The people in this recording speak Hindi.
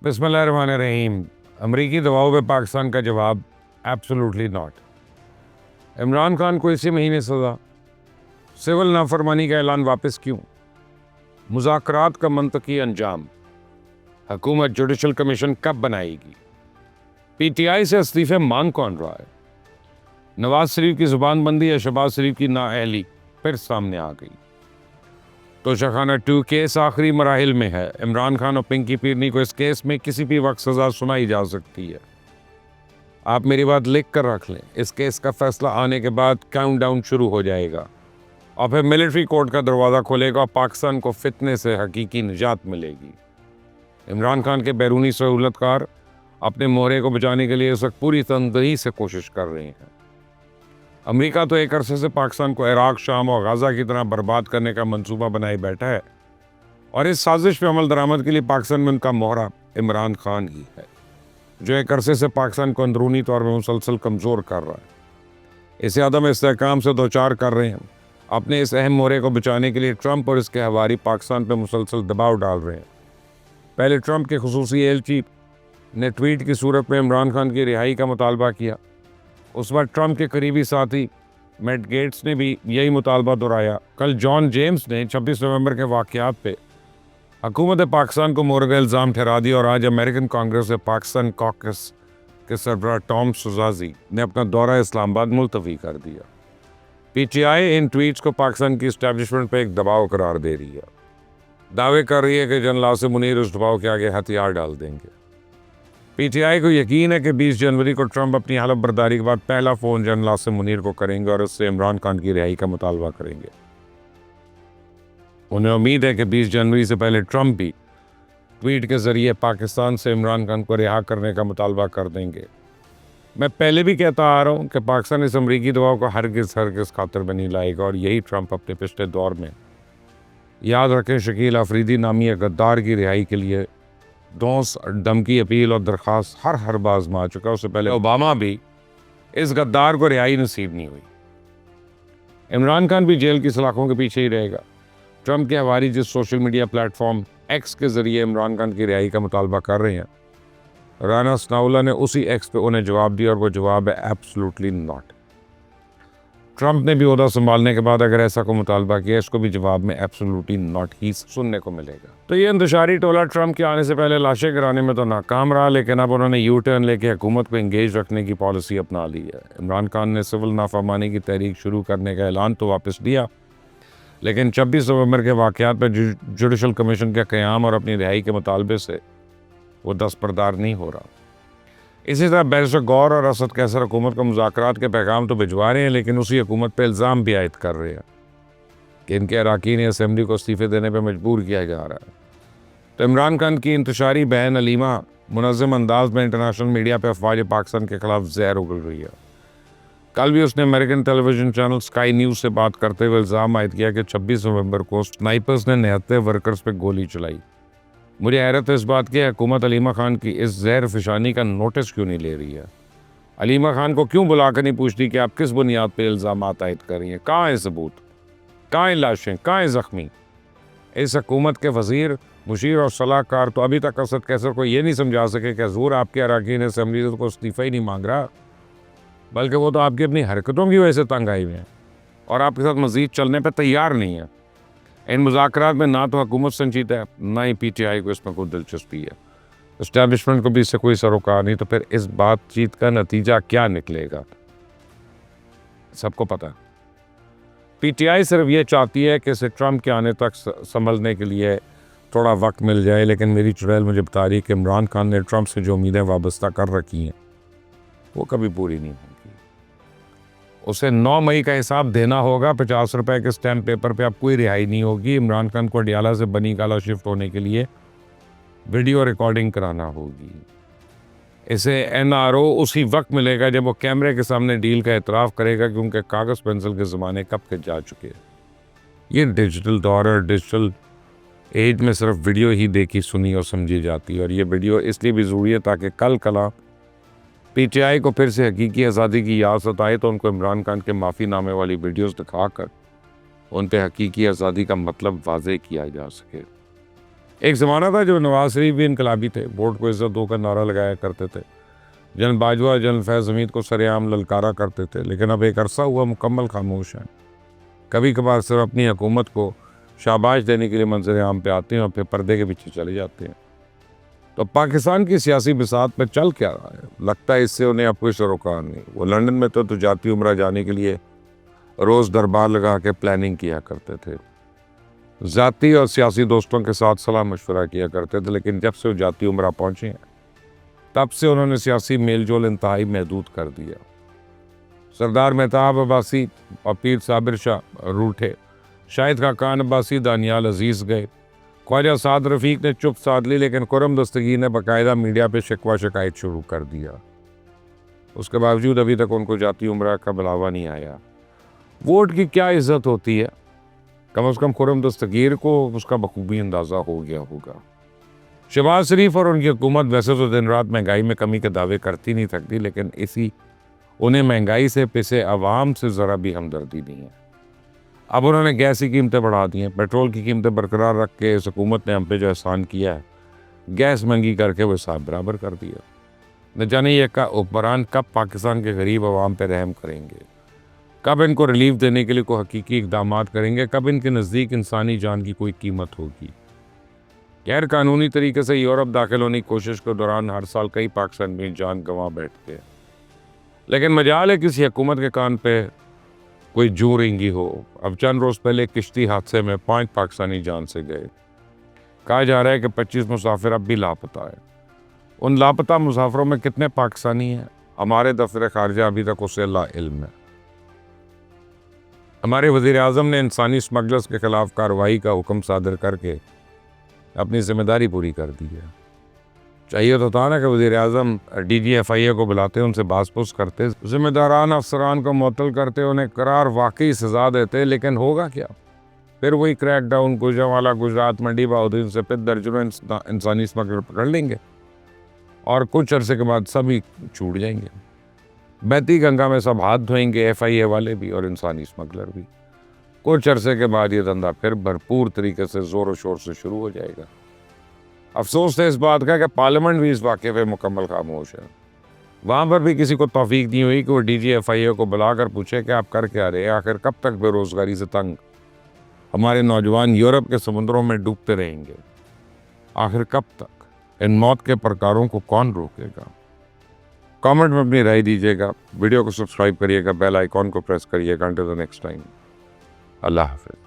बिस्मिल्लाहिर्रहमानिर्रहीम। अमरीकी दबाव पे पाकिस्तान का जवाब एब्सोल्युटली नॉट। इमरान खान को इसी महीने सज़ा, सिविल नाफरमानी का ऐलान वापस क्यों, मुज़ाकरात का मंतकी अंजाम, हुकूमत जुडिशल कमीशन कब बनाएगी, पीटीआई से इस्तीफे मांग कौन रहा है, नवाज शरीफ की जुबानबंदी या शहबाज शरीफ की नाअहली फिर सामने आ गई। तोशाखाना 2 केस आखिरी मराहिल में है। इमरान खान और पिंकी पीरनी को इस केस में किसी भी वक्त सज़ा सुनाई जा सकती है। आप मेरी बात लिख कर रख लें, इस केस का फैसला आने के बाद काउंटडाउन शुरू हो जाएगा और फिर मिलिट्री कोर्ट का दरवाज़ा खोलेगा और पाकिस्तान को फितने से हकीकी निजात मिलेगी। इमरान खान के बैरूनी सहूलतकार अपने मोहरे को बचाने के लिए इस वक्त पूरी तनदही से कोशिश कर रहे हैं। अमेरिका तो एक अरसे से पाकिस्तान को इराक, शाम और गाज़ा की तरह बर्बाद करने का मंसूबा बनाए बैठा है और इस साजिश पे अमल दरामद के लिए पाकिस्तान में उनका मोहरा इमरान खान ही है, जो एक अरसे से पाकिस्तान को अंदरूनी तौर पर मुसलसल कमज़ोर कर रहा है। इसे अदम इस्तेहकाम से दो चार कर रहे हैं। अपने इस अहम मोहरे को बचाने के लिए ट्रंप और इसके हवारी पाकिस्तान पर मुसलसल दबाव डाल रहे हैं। पहले ट्रंप के खुसूसी एलची ने ट्वीट की सूरत में इमरान खान की रिहाई का मुतालबा किया। उस वक्त ट्रंप के करीबी साथी मैट गेट्स ने भी यही मुतालबा दोहराया। कल जॉन जेम्स ने 26 नवंबर के वाक़यात पे हुकूमत पाकिस्तान को मोहर का इल्ज़ाम ठहरा दिया और आज अमेरिकन कांग्रेस से पाकिस्तान कॉकस के सरबराह टॉम सुजाजी ने अपना दौरा इस्लामाबाद मुलतवी कर दिया। पीटीआई इन ट्वीट्स को पाकिस्तान की इस्टेब्लिशमेंट पर एक दबाव करार दे रही है। दावे कर रही है कि जनरल आसिम मुनीर उस दबाव के आगे हथियार डाल देंगे। पीटीआई को यकीन है कि 20 जनवरी को ट्रंप अपनी हलफ बर्दारी के बाद पहला फ़ोन जनरल आसिम मुनीर को करेंगे और उससे इमरान खान की रिहाई का मुतालबा करेंगे। उन्हें उम्मीद है कि 20 जनवरी से पहले ट्रंप भी ट्वीट के ज़रिए पाकिस्तान से इमरान खान को रिहा करने का मुतालबा कर देंगे। मैं पहले भी कहता आ रहा हूँ कि पाकिस्तान इस अमरीकी दबाव को हरगिज़ खातिर में नहीं लाएगा और यही ट्रंप अपने पिछले दौर में, याद रखें, शकील अफरीदी नामी एक गद्दार की रिहाई के लिए डोंस, धमकी, अपील और दरख्वास्त हर बार आजमा चुका। उससे पहले ओबामा भी इस गद्दार को रिहाई नसीब नहीं हुई। इमरान खान भी जेल की सलाखों के पीछे ही रहेगा। ट्रंप के हवारी जिस सोशल मीडिया प्लेटफॉर्म एक्स के ज़रिए इमरान खान की रिहाई का मुतालबा कर रहे हैं, राना सनाउल्लाह ने उसी एक्स पे उन्हें जवाब दिया और वो जवाब है एब्सोल्युटली नॉट। ट्रंप ने भी ओहदा संभालने के बाद अगर ऐसा को मुतालबा किया, इसको भी जवाब में एब्सोल्युटली नॉट ही सुनने को मिलेगा। तो ये इंतशारी टोला ट्रंप के आने से पहले लाशें गिराने में तो नाकाम रहा, लेकिन अब उन्होंने यू टर्न लेके हुकूमत को इंगेज रखने की पॉलिसी अपना ली है। इमरान खान ने सिविल नाफरमानी की तहरीक शुरू करने का ऐलान तो वापस लिया, लेकिन 26 नवंबर के वाक़यात पर जुडिशल कमीशन के क़याम और अपनी रिहाई के मुतालबे से वो दस्तबरदार नहीं हो रहा। इसी तरह बैरिस्टर गौर और असद कैसर हुकूमत को मुज़ाकरात के पैगाम तो भिजवा रहे हैं, लेकिन उसी हुकूमत पर इल्ज़ाम भी आयद कर रहे हैं कि इनके अराकीन असम्बली को इस्तीफ़े देने पर मजबूर किया जा रहा है। तो इमरान खान की इंतशारी बहन अलीमा मुनज़्ज़म अंदाज में इंटरनेशनल मीडिया पर अफवाज पाकिस्तान के ख़िलाफ़ ज़हर उगल रही है। कल भी उसने American television channel sky news से बात करते हुए इल्ज़ाम आयद किया कि 26 नवंबर को स्नाइपर्स ने 79 वर्कर्स पर गोली चलाई। मुझे हैरत है इस बात की, हुकूमत अलीमा खान की इस जहर फिशानी का नोटिस क्यों नहीं ले रही है। अलीमा खान को क्यों बुलाकर नहीं पूछती कि आप किस बुनियाद पर इल्ज़ाम आयद कर रही हैं, कहाँ है सबूत, कहाँ हैं लाशें, कहाँ हैं ज़ख्मी। इस हुकूमत के वज़ीर, मुशीर और सलाहकार तो अभी तक असद कैसर को ये नहीं समझा सके कि हज़ूर आपके अरकान असम्बली को इस्तीफ़ा ही नहीं मांग रहा, बल्कि वो तो आपकी अपनी हरकतों की वजह से तंग आई हुए हैं और आपके साथ मज़ीद चलने पर तैयार नहीं है। इन मुज़ाकरात में ना तो हुकूमत संजीदा है, ना ही पीटीआई को इसमें कोई दिलचस्पी है। इस्टेब्लिशमेंट को भी इससे कोई सरोकार नहीं, तो फिर इस बातचीत का नतीजा क्या निकलेगा सबको पता है। पीटीआई सिर्फ ये चाहती है कि इसे ट्रंप के आने तक संभलने के लिए थोड़ा वक्त मिल जाए, लेकिन मेरी चुड़ैल मुझे बता रही है कि इमरान खान ने ट्रंप से जो उम्मीदें वाबस्ता कर रखी हैं वो कभी पूरी नहीं होंगी। उसे 9 मई का हिसाब देना होगा। 50 रुपए के स्टैम्प पेपर पे अब कोई रिहाई नहीं होगी। इमरान खान को अडियाला से बनी काला शिफ्ट होने के लिए वीडियो रिकॉर्डिंग कराना होगी। इसे एनआरओ उसी वक्त मिलेगा जब वो कैमरे के सामने डील का एतराफ़ करेगा, क्योंकि कागज़ पेंसिल के ज़माने कब के जा चुके हैं। ये डिजिटल दौर और डिजिटल एज में सिर्फ वीडियो ही देखी, सुनी और समझी जाती है, और ये वीडियो इसलिए भी ज़रूरी है ताकि कल कला पीटीआई को फिर से हकीकी आज़ादी की याद सताए तो उनको इमरान खान के माफ़ीनामे वाली वीडियोस दिखाकर उन पे हकीकी आज़ादी का मतलब वाज़ेह किया जा सके। एक ज़माना था जो नवाज शरीफ भी इनकलाबी थे, वोट को इज्जत दो का नारा लगाया करते थे। जनरल बाजवा, जनरल फैज़ हमीद को सरेआम ललकारा करते थे, लेकिन अब एक अरसा हुआ मुकम्मल खामोश हैं। कभी कभार सिर्फ अपनी हुकूमत को शाबाश देने के लिए मंजर आम पे आते हैं और फिर पर्दे के पीछे चले जाते हैं। तो पाकिस्तान की सियासी बिसात पर चल क्या रहा है? लगता है इससे उन्हें अब कोई सरोकार नहीं। वो लंदन में तो जाती उम्रा जाने के लिए रोज़ दरबार लगा के प्लानिंग किया करते थे, ज़ाती और सियासी दोस्तों के साथ सलाह मशवरा किया करते थे, लेकिन जब से वो जाती उम्रा पहुँचे हैं तब से उन्होंने सियासी मेलजोल इंतहाई महदूद कर दिया। सरदार मेहताब अब्बासी और पीर साबिर शाह रूठे, शाहिद खाकान अब्बासी, दानियाल अजीज़ गए, ख्वाजा साद रफ़ीक ने चुप साध ली, लेकिन खुर्रम दस्तगीर ने बाकायदा मीडिया पे शिकवा शिकायत शुरू कर दिया। उसके बावजूद अभी तक उनको जाती उम्रा का बुलावा नहीं आया। वोट की क्या इज्जत होती है? कम से कम खुर्रम दस्तगीर को उसका बखूबी अंदाज़ा हो गया होगा। शहबाज शरीफ और उनकी हुकूमत वैसे तो दिन रात महंगाई में कमी के दावे करती नहीं थकती, लेकिन उन्हें महंगाई से पिसे अवाम से ज़रा भी हमदर्दी नहीं है। अब उन्होंने गैस की कीमतें बढ़ा दी हैं, पेट्रोल की कीमतें बरकरार रख के इस हुकूमत ने हम पे जो एहसान किया है, गैस महंगी करके वो हिसाब बराबर कर दिया। न जाने ये हुक्मरान कब पाकिस्तान के गरीब अवाम पे रहम करेंगे, कब इनको रिलीफ देने के लिए कोई हकीकी इक़दाम करेंगे, कब इनके नज़दीक इंसानी जान की कोई कीमत होगी। गैर कानूनी तरीके से यूरोप दाखिल होने की कोशिश के दौरान हर साल कई पाकिस्तान में जान गंवा बैठते हैं, लेकिन मजाल है किसी हुकूमत के कान पे कोई जू रेंगी हो। अब चंद रोज़ पहले किश्ती हादसे में 5 पाकिस्तानी जान से गए। कहा जा रहा है कि 25 मुसाफिर अब भी लापता है। उन लापता मुसाफिरों में कितने पाकिस्तानी हैं, हमारे दफ्तर खारजा अभी तक उसे ला इल्म है। हमारे वज़ीर आज़म ने इंसानी स्मगलर्स के खिलाफ कार्रवाई का हुक्म सादर करके अपनी जिम्मेदारी पूरी कर दी है। चाहिए तो था ना कि वज़ीर आज़म DGFIA को बुलाते, उनसे बासपुस करते, जिम्मेदारान अफसरान को मुअत्तल करते, उन्हें करार वाकई सज़ा देते, लेकिन होगा क्या? फिर वही क्रैकडाउन, गुजरांवाला, गुजरात, मंडी, बहाउद्दीन से फिर दर्जनों इंसानी स्मगलर पकड़ लेंगे और कुछ अरसे के बाद सभी छूट जाएंगे। बहती गंगा में सब हाथ धोएंगे, FIA वाले भी और इंसानी स्मगलर भी। कुछ अरसे के बाद ये धंधा फिर भरपूर तरीके से ज़ोर शोर से शुरू हो जाएगा। अफसोस है इस बात का कि पार्लियामेंट भी इस वाक़े पे मुकम्मल खामोश है। वहाँ पर भी किसी को तौफीक नहीं हुई कि वो DGFIA को बुलाकर पूछे कि आप कर क्या रहे हैं, आखिर कब तक बेरोज़गारी से तंग हमारे नौजवान यूरोप के समुद्रों में डूबते रहेंगे? आखिर कब तक? इन मौत के प्रकारों को कौन रोकेगा? कमेंट में अपनी राय दीजिएगा, वीडियो को सब्सक्राइब करिएगा, बेल आइकॉन को प्रेस करिएगा। अंटिल द नेक्स्ट टाइम, अल्लाह हाफ़िज़।